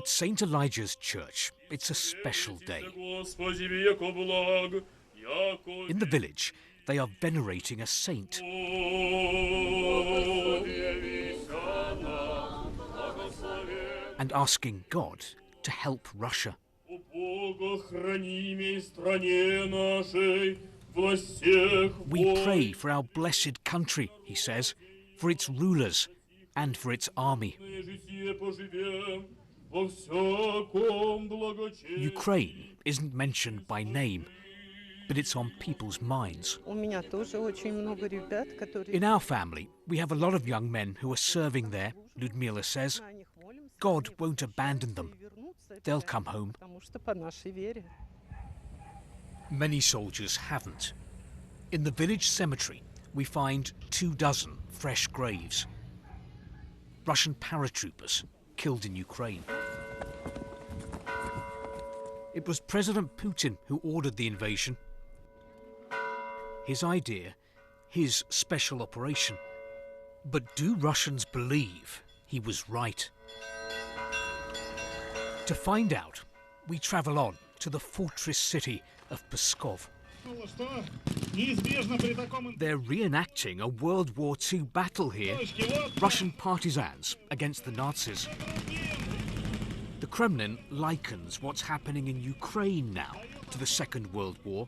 At St. Elijah's Church, it's a special day. In the village, they are venerating a saint. And asking God to help Russia. We pray for our blessed country, he says, for its rulers and for its army. Ukraine isn't mentioned by name, but it's on people's minds. In our family, we have a lot of young men who are serving there, Ludmila says. God won't abandon them. They'll come home. Many soldiers haven't. In the village cemetery, we find 24 fresh graves. Russian paratroopers killed in Ukraine. It was President Putin who ordered the invasion. His idea, his special operation. But do Russians believe he was right? To find out, we travel on to the fortress city of Pskov. They're reenacting a World War II battle here, Russian partisans against the Nazis. The Kremlin likens what's happening in Ukraine now to the Second World War.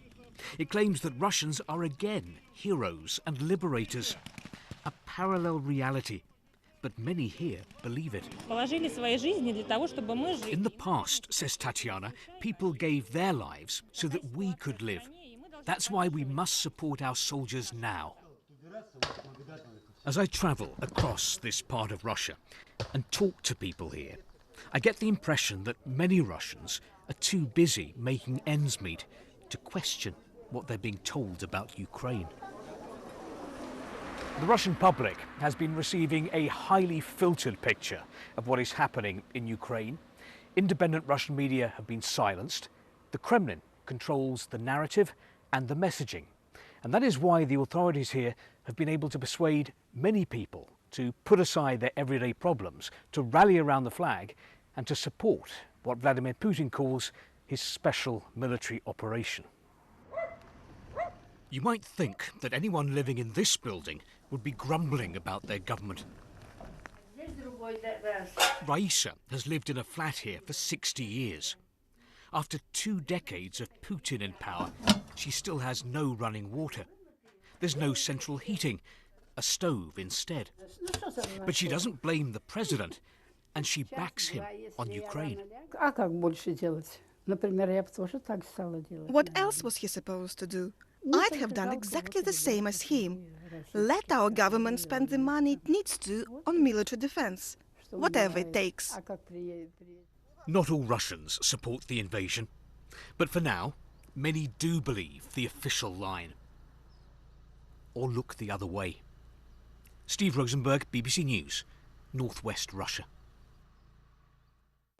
It claims that Russians are again heroes and liberators, a parallel reality. But many here believe it. In the past, says Tatiana, people gave their lives so that we could live. That's why we must support our soldiers now. As I travel across this part of Russia and talk to people here, I get the impression that many Russians are too busy making ends meet to question what they're being told about Ukraine. The Russian public has been receiving a highly filtered picture of what is happening in Ukraine. Independent Russian media have been silenced. The Kremlin controls the narrative and the messaging. And that is why the authorities here have been able to persuade many people to put aside their everyday problems, to rally around the flag and to support what Vladimir Putin calls his special military operation. You might think that anyone living in this building would be grumbling about their government. Raisa has lived in a flat here for 60 years. After 2 decades of Putin in power, she still has no running water. There's no central heating, a stove instead. But she doesn't blame the president, and she backs him on Ukraine. What else was he supposed to do? I'd have done exactly the same as him. Let our government spend the money it needs to on military defense, whatever it takes. Not all Russians support the invasion, but for now, many do believe the official line. Or look the other way. Steve Rosenberg, BBC News, Northwest Russia.